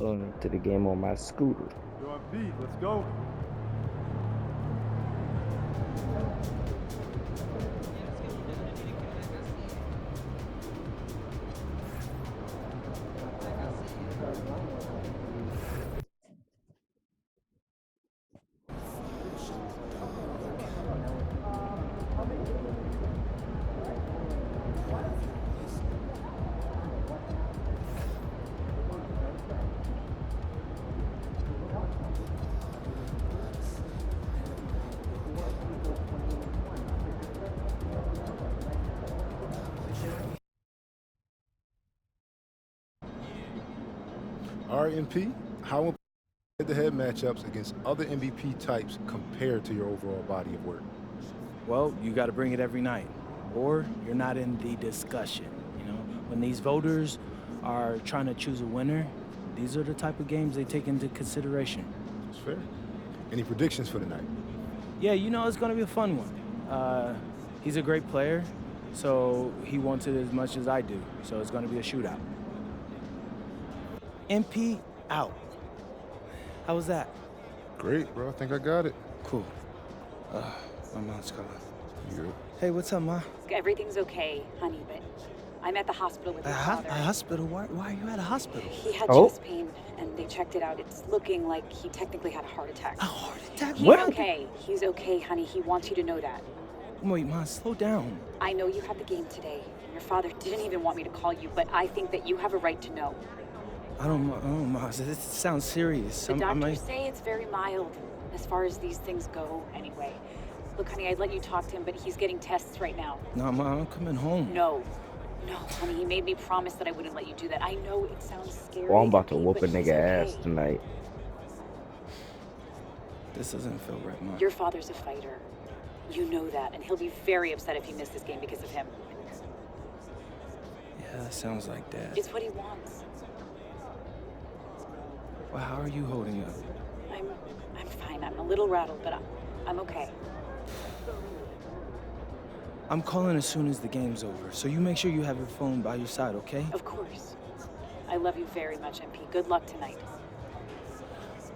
to the game on my scooter. You're on beat. Let's go. RMP, how important head-to-head matchups against other MVP types compared to your overall body of work? Well, you got to bring it every night, or you're not in the discussion. You know, when these voters are trying to choose a winner, these are the type of games they take into consideration. That's fair. Any predictions for the night? Yeah, you know, it's going to be a fun one. He's a great player, so he wants it as much as I do, so it's going to be a shootout. MP out. How was that? Great, bro. I think I got it. Cool. My mom's calling. You good? Hey, what's up, Ma? Everything's okay, honey, but I'm at the hospital with your father. A hospital? Why are you at a hospital? He had Oh. chest pain, and they checked it out. It's looking like he technically had a heart attack. A heart attack? He's What? okay. He's okay, honey. He wants you to know that. Wait, Ma, slow down. I know you have the game today, and your father didn't even want me to call you, but I think that you have a right to know. I don't, Ma, this sounds serious. The doctors say it's very mild, as far as these things go, anyway. Look, honey, I'd let you talk to him, but he's getting tests right now. No, Ma, I'm coming home. No, honey, he made me promise that I wouldn't let you do that. I know it sounds scary. Well, I'm about to MP, whoop a but he's nigga okay. ass tonight. This doesn't feel right, Ma. Your father's a fighter. You know that, and he'll be very upset if you miss this game because of him. Yeah, that sounds like Dad. It's what he wants. Well, how are you holding up? I'm fine. I'm a little rattled, but I'm okay. I'm calling as soon as the game's over, so you make sure you have your phone by your side, okay? Of course. I love you very much, MP. Good luck tonight.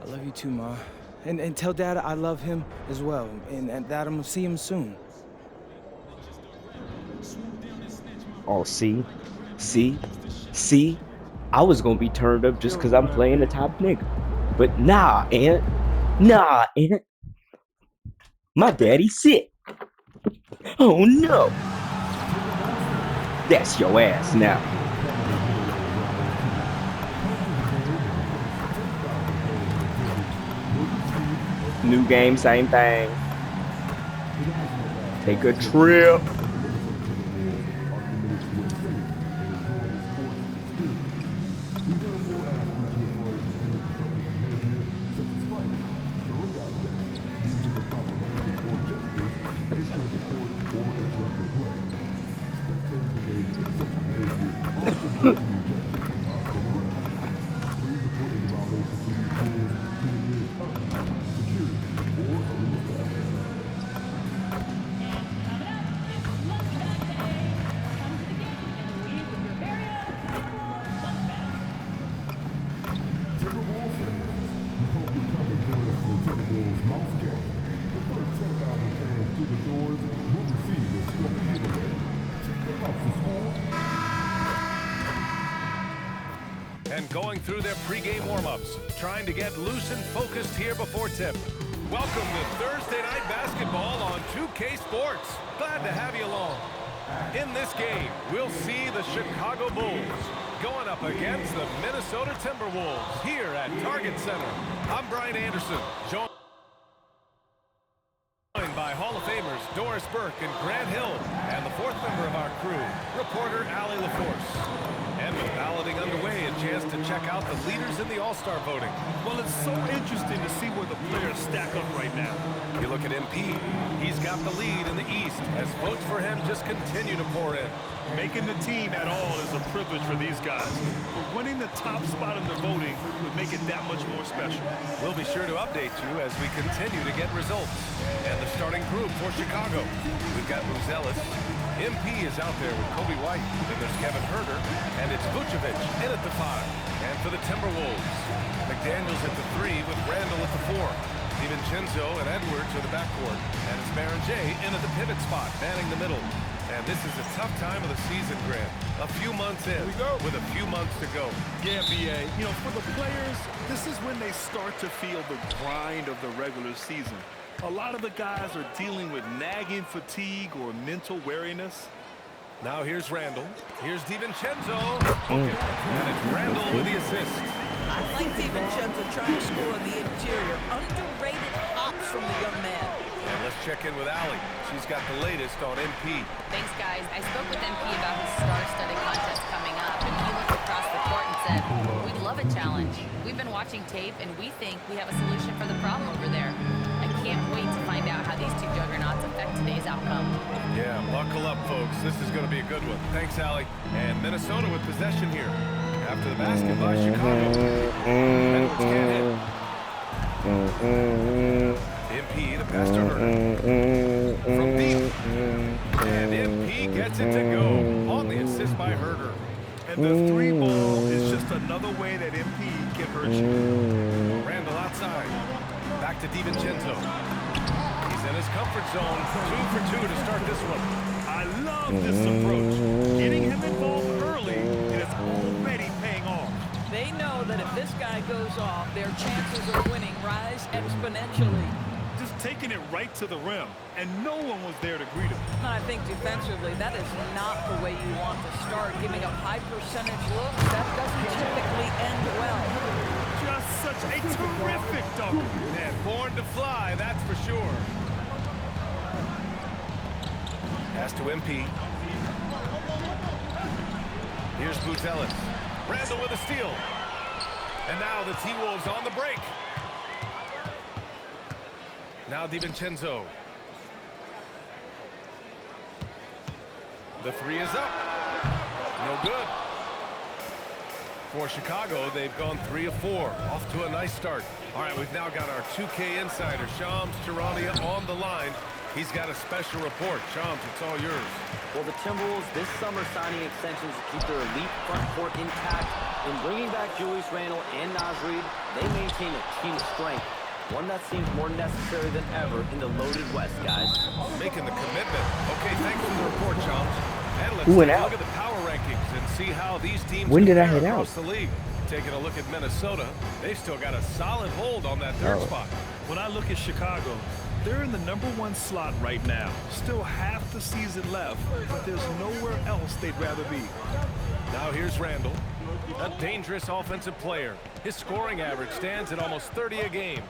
I love you too, Ma. And tell Dad I love him as well, and that I'm gonna see him soon. Oh, see? I was gonna be turned up just because I'm playing the top nigga. But nah, Aunt. Nah, Aunt. My daddy's sick. Oh no. That's your ass now. New game, same thing. Take a trip. And going through their pregame warm-ups, trying to get loose and focused here before tip. Welcome to Thursday Night Basketball on 2K Sports. Glad to have you along. In this game, we'll see the Chicago Bulls going up against the Minnesota Timberwolves here at Target Center. I'm Brian Anderson, joined by Hall of Famers Doris Burke and Grant Hill, and the fourth member of our crew, reporter Allie LaForce. And with balloting underway, a chance to check out the leaders in the All-Star voting. Well, it's so interesting to see where the players stack up right now. You look at MP, he's got the lead in the East as votes for him just continue to pour in. Making the team at all is a privilege for these guys. But winning the top spot in the voting would make it that much more special. We'll be sure to update you as we continue to get results. And the starting group for Chicago. We've got Luz Ellis. MP is out there with Kobe White. Then there's Kevin Herter. And it's Vucevic in at the 5. And for the Timberwolves, McDaniels at the 3 with Randall at the 4. DiVincenzo and Edwards are the backcourt. And it's Baron J in at the pivot spot, manning the middle. And this is a tough time of the season, Grant. A few months in, with a few months to go. Yeah, BA. You know, for the players, this is when they start to feel the grind of the regular season. A lot of the guys are dealing with nagging fatigue or mental weariness. Now here's Randall. Here's DiVincenzo. And it's Randall with the assist. I like DiVincenzo trying to score on the interior. Underrated hops from the young man. And let's check in with Allie. She's got the latest on MP. Thanks, guys. I spoke with MP about his star-studded contest coming up, and he looked across the court and said, "We'd love a challenge. We've been watching tape, and we think we have a solution for the problem over there." I can't wait to find out how these two juggernauts affect today's outcome. Yeah, buckle up, folks. This is going to be a good one. Thanks, Allie. And Minnesota with possession here. After the basket by Chicago. Edwards can't hit. MP, the pass to Herder. From deep. And MP gets it to go on the assist by Herder. And the 3 ball is just another way that MP can hurt you. Randall outside. Back to DiVincenzo. He's in his comfort zone. 2 for 2 to start this one. I love this approach. Getting him involved early, and it's already paying off. They know that if this guy goes off, their chances of winning rise exponentially. Just taking it right to the rim, and no one was there to greet him. I think defensively, that is not the way you want to start. Giving up high percentage looks, that doesn't typically end well. Just such a terrific dunk. And born to fly, that's for sure. Pass to MP. Here's Boots Ellis. Randall with a steal. And now the T-Wolves on the break. Now DiVincenzo. The 3 is up. No good. For Chicago, they've gone 3 of 4. Off to a nice start. All right, we've now got our 2K insider, Shams Charania, on the line. He's got a special report. Shams, it's all yours. Well, the Timberwolves this summer signing extensions to keep their elite front court intact. In bringing back Julius Randle and Naz Reid, they maintain a team strength. One that seems more necessary than ever in the loaded West, guys. Making the commitment. Okay, thanks for the report, Shams. And let's Who went take a out? look at the power rankings and see how these teams When did I compare head out? across the league. Taking a look at Minnesota, they've still got a solid hold on that third spot. When I look at Chicago, they're in the #1 slot right now. Still half the season left, but there's nowhere else they'd rather be. Now here's Randall, a dangerous offensive player. His scoring average stands at almost 30 a game.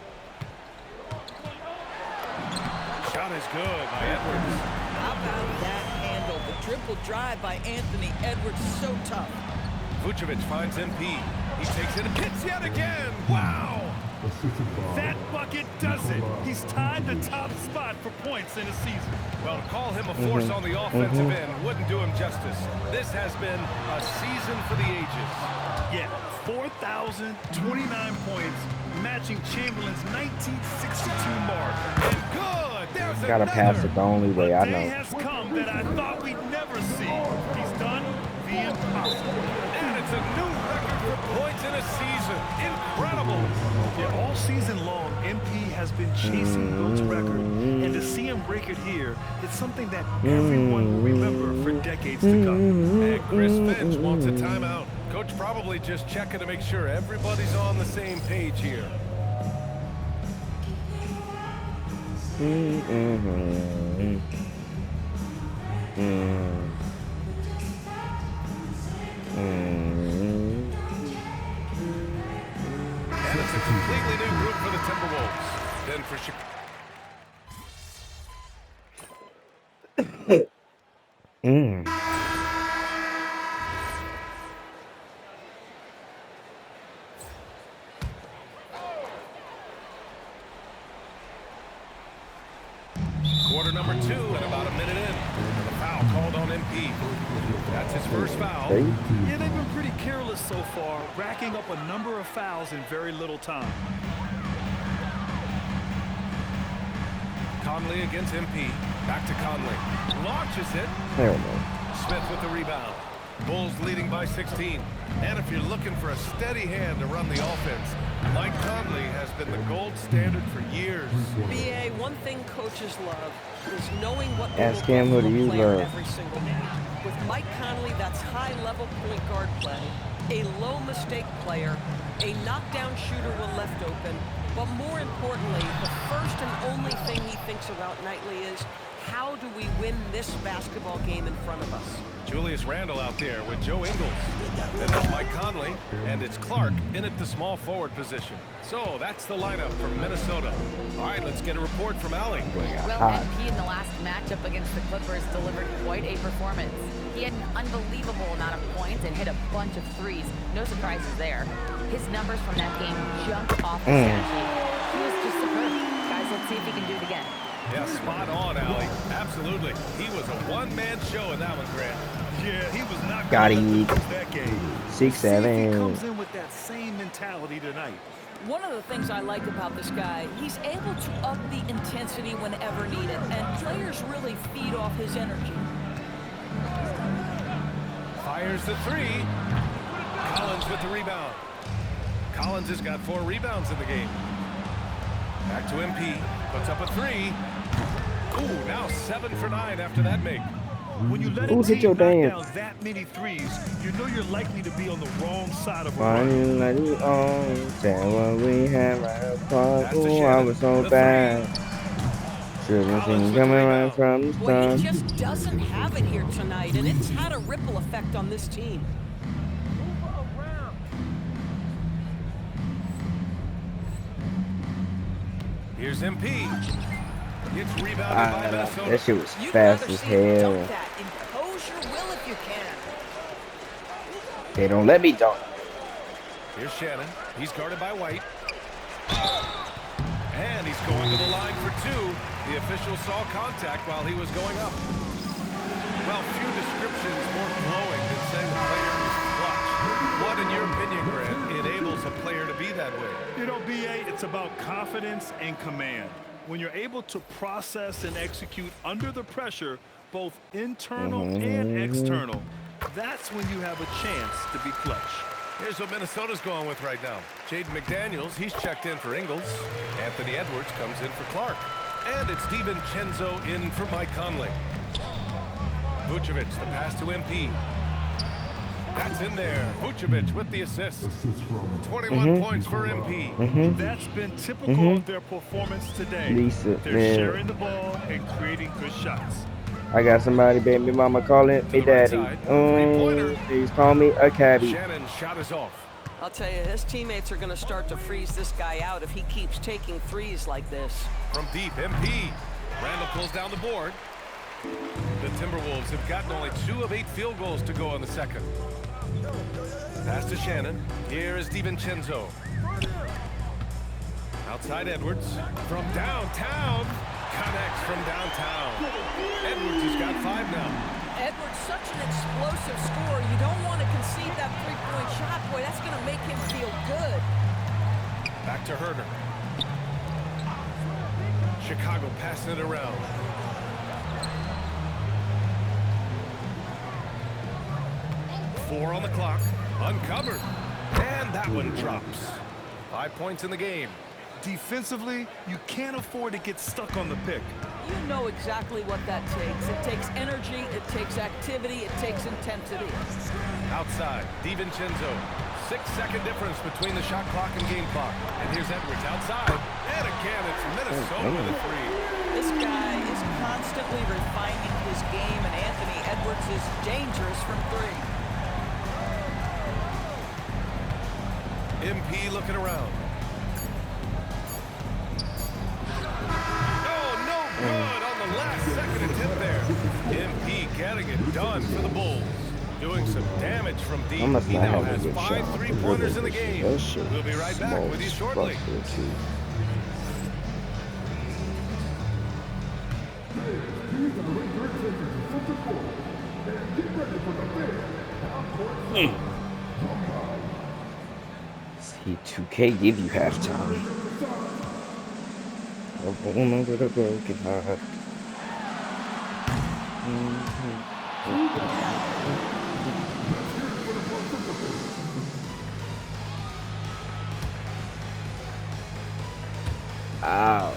Shot is good by Edwards. How about that handle? The triple drive by Anthony Edwards, so tough. Vucevic finds MP. He takes it and hits yet again. Wow! That bucket does it. He's tied the top spot for points in a season. Well, to call him a force on the offensive end wouldn't do him justice. This has been a season for the ages. Yeah, 4,029 points, matching Chamberlain's 1962 mark. And good! There's Gotta pass it the only way I The day know. has come that I thought we'd never see. He's done the impossible. And it's a new record for points in a season. Incredible! Yeah, all season long, MP has been chasing Wilt's record, and to see him break it here, it's something that everyone will remember for decades to come. And Chris Finch wants a timeout. Coach probably just checking to make sure everybody's on the same page here. And it's a completely new group for the Timberwolves. Then for Chicago. Quarter number 2 and about a minute in. And a foul called on MP. That's his first foul. Yeah, they've been pretty careless so far, racking up a number of fouls in very little time. Conley against MP. Back to Conley. Launches it. Hell no. Smith with the rebound. Bulls leading by 16. And if you're looking for a steady hand to run the offense, Mike Conley has been the gold standard for years. BA, one thing coaches love is knowing what they Ask will him, get who from do a you player love? every single night. With Mike Conley, that's high-level point guard play, a low-mistake player, a knockdown shooter when left open, but more importantly, the first and only thing he thinks about nightly is, how do we win this basketball game in front of us? Julius Randle out there with Joe Ingles. Then it's Mike Conley, and it's Clark in at the small forward position. So that's the lineup for Minnesota. All right, let's get a report from Allie. Well, MP in the last matchup against the Clippers delivered quite a performance. He had an unbelievable amount of points and hit a bunch of threes. No surprises there. His numbers from that game jumped off the stat sheet. He was just superb. Guys, let's see if he can do it again. Yeah, spot on, Allie. Absolutely. He was a one-man show in that one, Grant. Yeah, he was not Got gonna him. lose that game. 6'7". See if he comes in with that same mentality tonight. One of the things I like about this guy, he's able to up the intensity whenever needed, and players really feed off his energy. Fires the three. Collins with the rebound. Collins has got 4 rebounds in the game. Back to MP. Puts up a 3. Ooh, now 7 for 9 after that make. When you let Who a hit your team knock dance? down that many threes, you know you're likely to be on the wrong side of a Why run. you let it on? Say what we had right apart. That's the Ooh, I Shannon. was so The bad. Should've Collins seen with the coming right rebound. from the Well, he start. just doesn't have it here tonight, and it's had a ripple effect on this team. Here's MP. It's rebounded by Minnesota. That shit was You'd fast rather as see him hell. dunk that. Impose your will if you can. They don't let me dunk. Here's Shannon. He's guarded by White. And he's going to the line for 2. The official saw contact while he was going up. Well, few descriptions more glowing than saying the player is clutch. What, in your opinion, Grant, enables a player to be that way? You know, BA, it's about confidence and command. When you're able to process and execute under the pressure, both internal and external, that's when you have a chance to be clutch. Here's what Minnesota's going with right now. Jaden McDaniels, he's checked in for Ingles. Anthony Edwards comes in for Clark. And it's DiVincenzo in for Mike Conley. Vucevic, the pass to MP. That's in there. Vucevic with the assist. 21 points for MP. That's been typical of their performance today. Lisa, They're man. sharing the ball and creating good shots. I got somebody, baby mama, calling me To the right daddy. side. Three-pointer. Please call me a cabbie. Shannon's shot is off. I'll tell you, his teammates are going to start to freeze this guy out if he keeps taking threes like this. From deep, MP. Randall pulls down the board. The Timberwolves have gotten only 2 of 8 field goals to go in the second. Pass to Shannon. Here is DiVincenzo. Outside Edwards. From downtown. Connects from downtown. Edwards has got 5 now. Edwards, such an explosive scorer. You don't want to concede that three-point shot. Boy, that's going to make him feel good. Back to Herder. Chicago passing it around. Four on the clock. Uncovered. And that one drops. 5 points in the game. Defensively, you can't afford to get stuck on the pick. You know exactly what that takes. It takes energy, it takes activity, it takes intensity. Outside, DiVincenzo. 6-second difference between the shot clock and game clock. And here's Edwards outside. And again, it's Minnesota with a 3. This guy is constantly refining his game, and Anthony Edwards is dangerous from 3. MP looking around. Oh, no good on the last second attempt there. MP getting it done for the Bulls. Doing some damage from deep. I must He not now have a has good 5 shot. three-pointers in the game. That shit We'll be right back with you shortly. smokes busted, too. See, 2K give you halftime. A woman with a broken heart. Ow.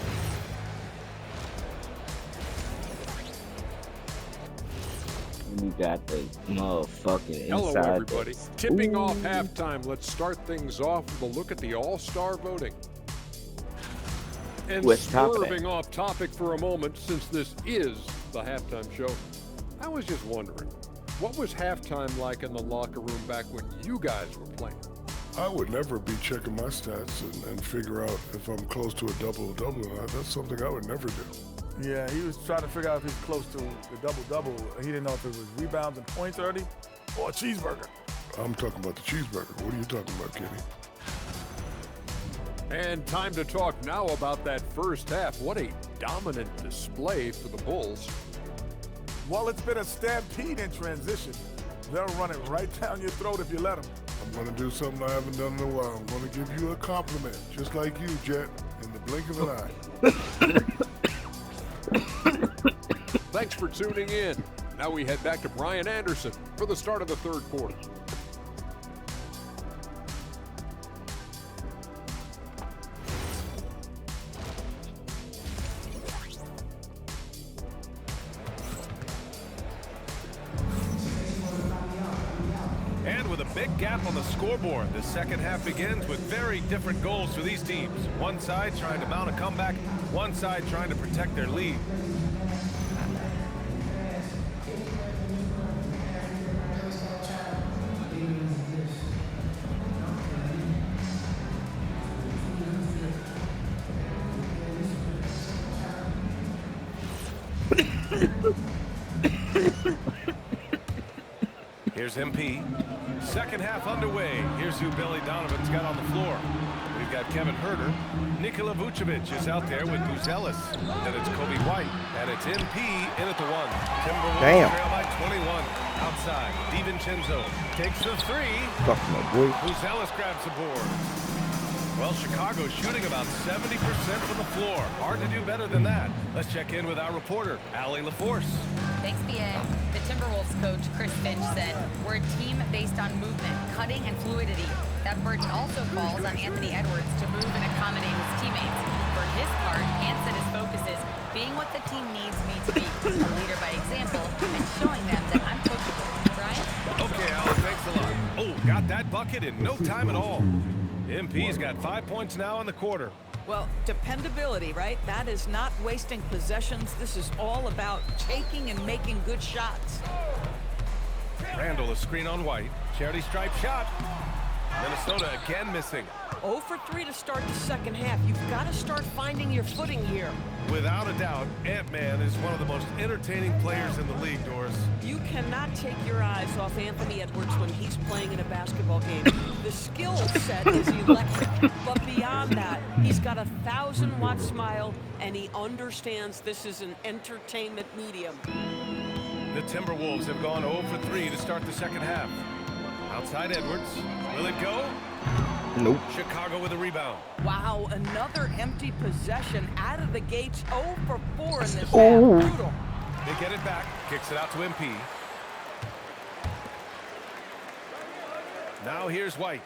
You got the motherfucking Hello, inside. everybody. Tipping off halftime. Let's start things off with a look at the All-Star voting. And What's topic? swerving off topic for a moment, since this is the halftime show, I was just wondering, what was halftime like in the locker room back when you guys were playing? I would never be checking my stats and figure out if I'm close to a double-double or not. That's something I would never do. Yeah, he was trying to figure out if he was close to the double-double. He didn't know if it was rebounds and points early or a cheeseburger. I'm talking about the cheeseburger. What are you talking about, Kenny? And time to talk now about that first half. What a dominant display for the Bulls. Well, it's been a stampede in transition. They'll run it right down your throat if you let them. I'm going to do something I haven't done in a while. I'm going to give you a compliment, just like you, Jet, in the blink of an eye. Thanks for tuning in. Now we head back to Brian Anderson for the start of the third quarter. And with a big gap on the scoreboard, the second half begins with very different goals for these teams. One side trying to mount a comeback, one side trying to protect their lead. Here's MP. Second half underway. Here's who Billy Donovan's got on the floor. We've got Kevin Huerter. Nikola Vucevic is out there with Buzelis. Then it's Kobe White. And it's MP in at the one. Timberwolves trail by 21. Outside, DiVincenzo takes the three. Fuck my boy. Buzelis grabs the board. Well, Chicago's shooting about 70% from the floor. Hard to do better than that. Let's check in with our reporter, Allie LaForce. Thanks, BA. The Timberwolves coach, Chris Finch, said, "We're a team based on movement, cutting, and fluidity. That burden also falls on Anthony Edwards to move and accommodate his teammates. For his part, Ant said his focus is being what the team needs me to be, a leader by example, and showing them that I'm coachable." Brian? Okay, Allie, thanks a lot. Oh, got that bucket in no time at all. MP's got 5 points now in the quarter. Well, dependability, right? That is not wasting possessions. This is all about taking and making good shots. Randall, a screen on White. Charity stripe shot. Minnesota again missing. 0 for 3 to start the second half. You've got to start finding your footing here. Without a doubt, Ant-Man is one of the most entertaining players in the league, Doris. You cannot take your eyes off Anthony Edwards when he's playing in a basketball game. The skill set is electric, but beyond that, he's got a 1,000-watt smile, and he understands this is an entertainment medium. The Timberwolves have gone 0 for 3 to start the second half. Outside Edwards. Will it go? Nope. Chicago with a rebound. Wow, another empty possession out of the gates. 0 for 4 in this half. Brutal. They get it back. Kicks it out to MP. Now here's White.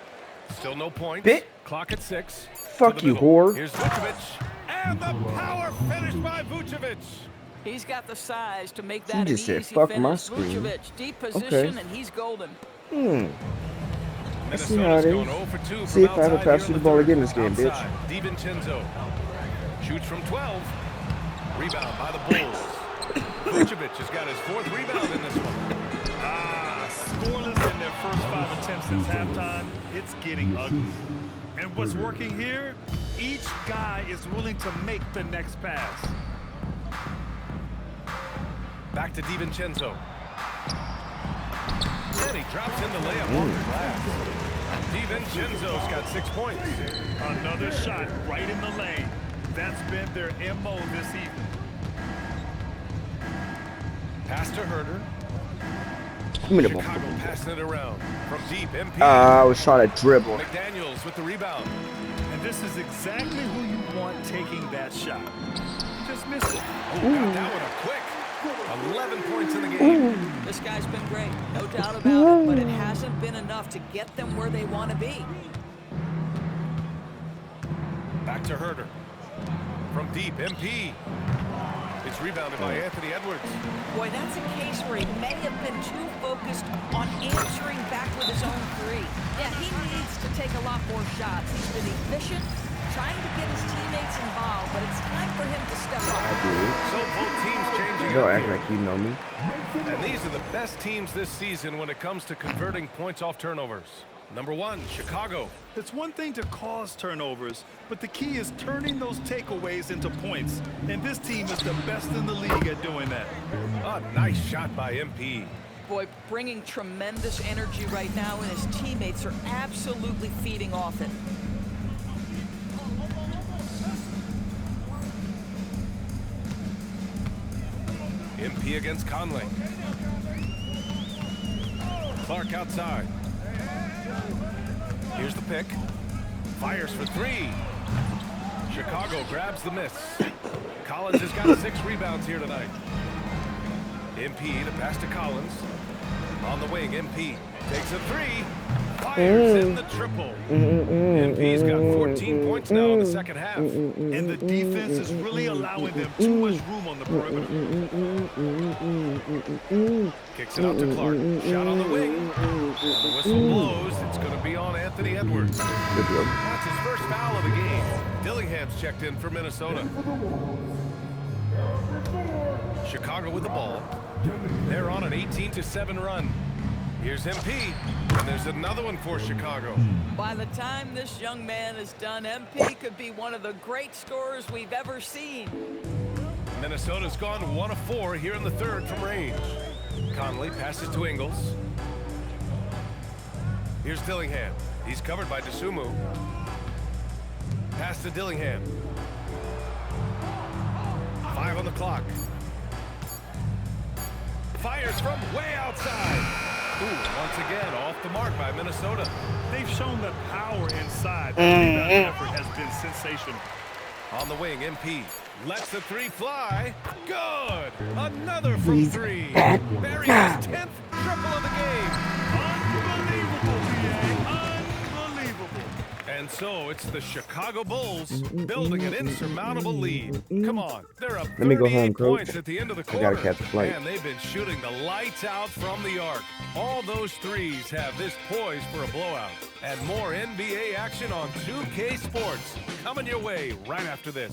Still no points. Clock at 6. Fuck you, whore. Here's Vucevic. And the power finish by Vucevic. He's got the size to make He that just an said, easy "Fuck finish. my screen." Vucevic, deep position, Okay. and he's golden. Let's see how it Going is. 0 for 2 See if from I ever outside pass here you in the ball third. again this game, bitch. Outside, DiVincenzo shoots from 12. Rebound by the Bulls. Vucevic has got his 4th rebound in this one. Scoreless in their first 5 attempts since halftime. It's getting ugly. And what's working here? Each guy is willing to make the next pass. Back to DiVincenzo. And he drops in the layup on the glass. DiVincenzo's got 6 points. Another shot right in the lane. That's been their MO this evening. Pass to Huerter. Chicago passing it around. From deep, MP. I was trying to dribble. McDaniels with the rebound. And this is exactly who you want taking that shot. Just missed it. Oh, got that one up quick. 11 points in the game. This guy's been great, no doubt about it, but it hasn't been enough to get them where they want to be. Back to Huerter. From deep, MP. It's rebounded by Anthony Edwards. Boy, that's a case where he may have been too focused on answering back with his own three. Yeah, he needs to take a lot more shots. He's been efficient, trying to get his teammates involved, but it's time for him to step up. So both teams changing Don't up act here. like you know me. And these are the best teams this season when it comes to converting points off turnovers. Number 1, Chicago. It's one thing to cause turnovers, but the key is turning those takeaways into points. And this team is the best in the league at doing that. A nice shot by MP. Boy, bringing tremendous energy right now, and his teammates are absolutely feeding off it. MP against Conley. Clark outside. Here's the pick. Fires for 3. Chicago grabs the miss. Collins has got 6 rebounds here tonight. MP to pass to Collins. On the wing, MP takes a 3. Fires in the triple. MP's got 14 points now in the second half. And the defense is really allowing them too much room on the perimeter. Kicks it out to Clark. Shot on the wing. And the whistle blows. It's going to be on Anthony Edwards. That's his first foul of the game. Dillingham's checked in for Minnesota. Chicago with the ball. They're on an 18-7 run. Here's MP, and there's another one for Chicago. By the time this young man is done, MP could be one of the great scorers we've ever seen. Minnesota's gone 1 of 4 here in the third from range. Conley passes to Ingles. Here's Dillingham. He's covered by DeSumo. Pass to Dillingham. 5 on the clock. Fires from way outside. Ooh, once again, off the mark by Minnesota. They've shown that power inside. The rebound effort has been sensational. On the wing, MP lets the 3 fly. Good. Another from 3. Buries his 10th triple of the game. Unbelievable, PA. Unbelievable. And so it's the Chicago Bulls building an insurmountable lead. Come on, they're up 38 Let me go home, coach. points at the end of the I quarter. gotta catch a flight. And they've been shooting the lights out from the arc. All those threes have this poised for a blowout. And more NBA action on 2K Sports coming your way right after this.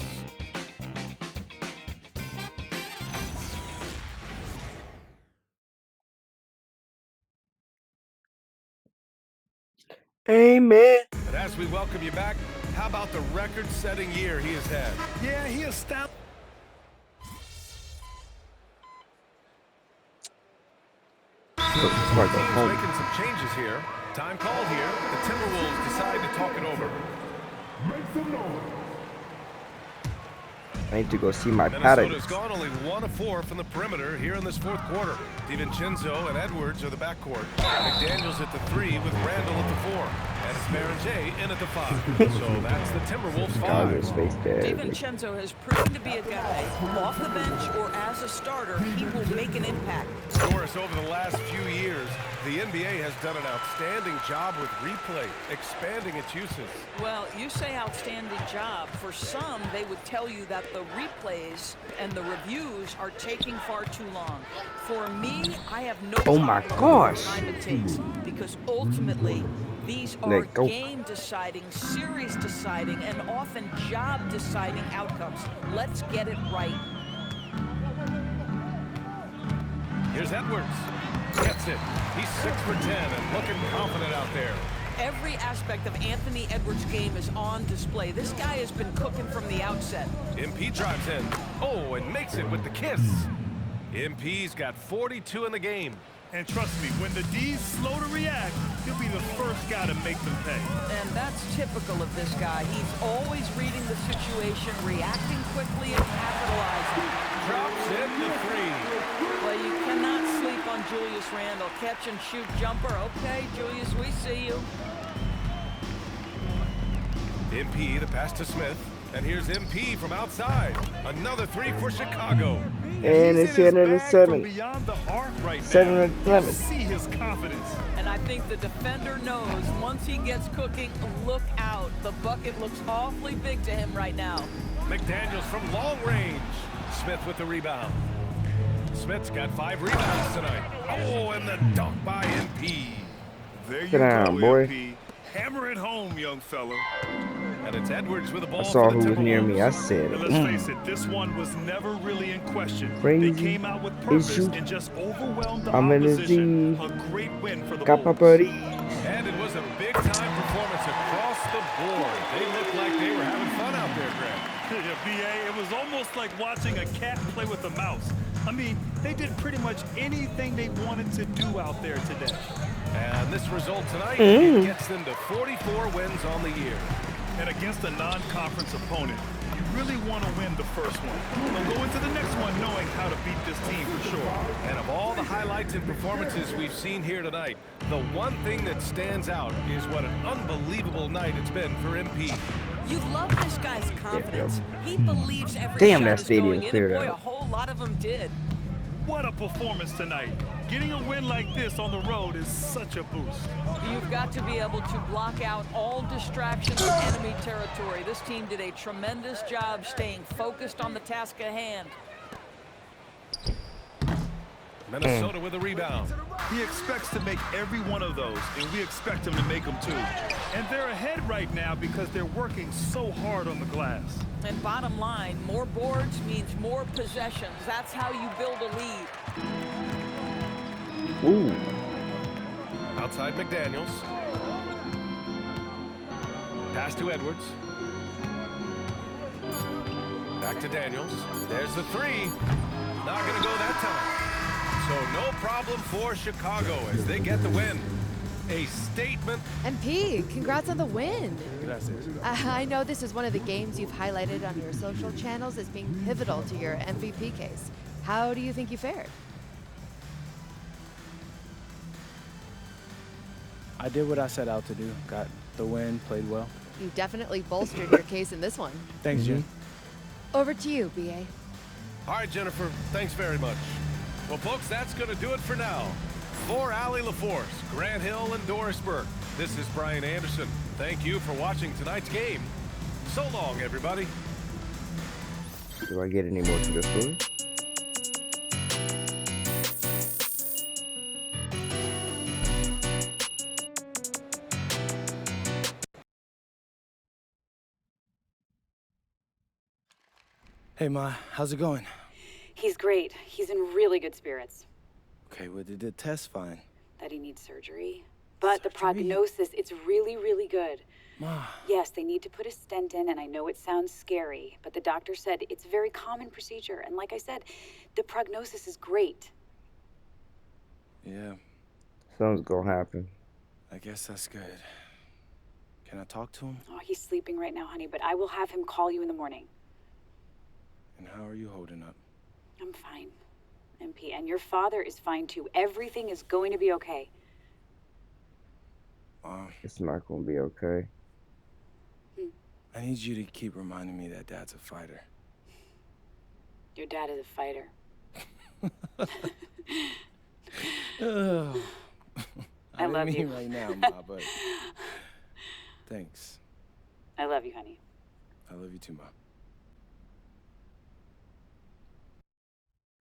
Amen. And as we welcome you back, how about the record-setting year he has had? Yeah, he established. Smart, go Teams home. making some changes here. Time called here. The Timberwolves decide to talk it over. I need to go see my Minnesota's paddocks. gone only 1 of 4 from the perimeter here in this fourth quarter. DiVincenzo and Edwards are the backcourt. McDaniels at the 3 with Randall at the 4. And it's Barrett in at the 5. So that's the Timberwolves 5. Space there. DiVincenzo has proven to be a guy, off the bench or as a starter, he will make an impact. Doris, over the last few years, the NBA has done an outstanding job with replay, expanding its uses. Well, you say outstanding job. For some, they would tell you that the replays and the reviews are taking far too long. For me, I have no Oh my problem with gosh. the time it takes, because ultimately, these are Let go. game-deciding, series-deciding, and often job-deciding outcomes. Let's get it right. Here's Edwards. Gets it. He's 6 for 10 and looking confident out there. Every aspect of Anthony Edwards' game is on display. This guy has been cooking from the outset. MP drives in. Oh, and makes it with the kiss. MP's got 42 in the game. And trust me, when the D's slow to react, he'll be the first guy to make them pay. And that's typical of this guy. He's always reading the situation, reacting quickly, and capitalizing. Drops in the 3. Well, you cannot sleep on Julius Randle. Catch and shoot jumper. Okay, Julius, we see you. MP, the pass to Smith. And here's MP from outside. Another 3 for Chicago. And it's He's in his another bag 7. from beyond the arc right 7 now. and 11. See his confidence. And I think the defender knows once he gets cooking, look out. The bucket looks awfully big to him right now. McDaniels from long range. Smith with the rebound. Smith's got 5 rebounds tonight. Oh, and the dunk by MP. There you Sit down, go, boy. MP. Hammer it home, young fella. And it's Edwards with the ball I saw for the who was near me. I Timberwolves. said, And let's face it, this one was never really in question. Crazy They came out with purpose issue. and just overwhelmed the I'm in the opposition. Z. A great win for the Got my Bulls. buddy. And it was a big-time performance across the board. They looked like they were having fun out there, Greg. Yeah, BA, it was almost like watching a cat play with a mouse. I mean, they did pretty much anything they wanted to do out there today. And this result tonight it gets them to 44 wins on the year. And against a non-conference opponent, you really want to win the first one. They'll go into the next one knowing how to beat this team for sure. And of all the highlights and performances we've seen here tonight, the one thing that stands out is what an unbelievable night it's been for MP. You love this guy's confidence. He believes every Damn, shot that is stadium going in, cleared and boy, out. a whole lot of them did. What a performance tonight. Getting a win like this on the road is such a boost. You've got to be able to block out all distractions in enemy territory. This team did a tremendous job staying focused on the task at hand. Minnesota with a rebound. He expects to make every one of those, and we expect him to make them too. And they're ahead right now because they're working so hard on the glass. And bottom line, more boards means more possessions. That's how you build a lead. Ooh. Outside McDaniels. Pass to Edwards. Back to Daniels. There's the 3. Not going to go that time. So no problem for Chicago as they get the win. A statement. MP, congrats on the win. Gracias. I know this is one of the games you've highlighted on your social channels as being pivotal to your MVP case. How do you think you fared? I did what I set out to do. Got the win, played well. You definitely bolstered your case in this one. Thanks, Jen. Over to you, BA. All right, Jennifer, thanks very much. Well, folks, that's going to do it for now. For Allie LaForce, Grant Hill, and Doris Burke, this is Brian Anderson. Thank you for watching tonight's game. So long, everybody. Do I get any more to the story? Hey, Ma, how's it going? He's great. He's in really good spirits. Okay, well, did the test fine? That he needs surgery. But the prognosis, it's really, really good. Ma. Yes, they need to put a stent in, and I know it sounds scary, but the doctor said it's a very common procedure. And like I said, the prognosis is great. Yeah, Something's gonna happen. I guess that's good. Can I talk to him? Oh, he's sleeping right now, honey, but I will have him call you in the morning. And how are you holding up? I'm fine, MP, and your father is fine too. Everything is going to be okay. It's not gonna be okay. I need you to keep reminding me that Dad's a fighter. Your dad is a fighter. I love didn't you. mean right now, Ma, but thanks. I love you, honey. I love you too, Ma.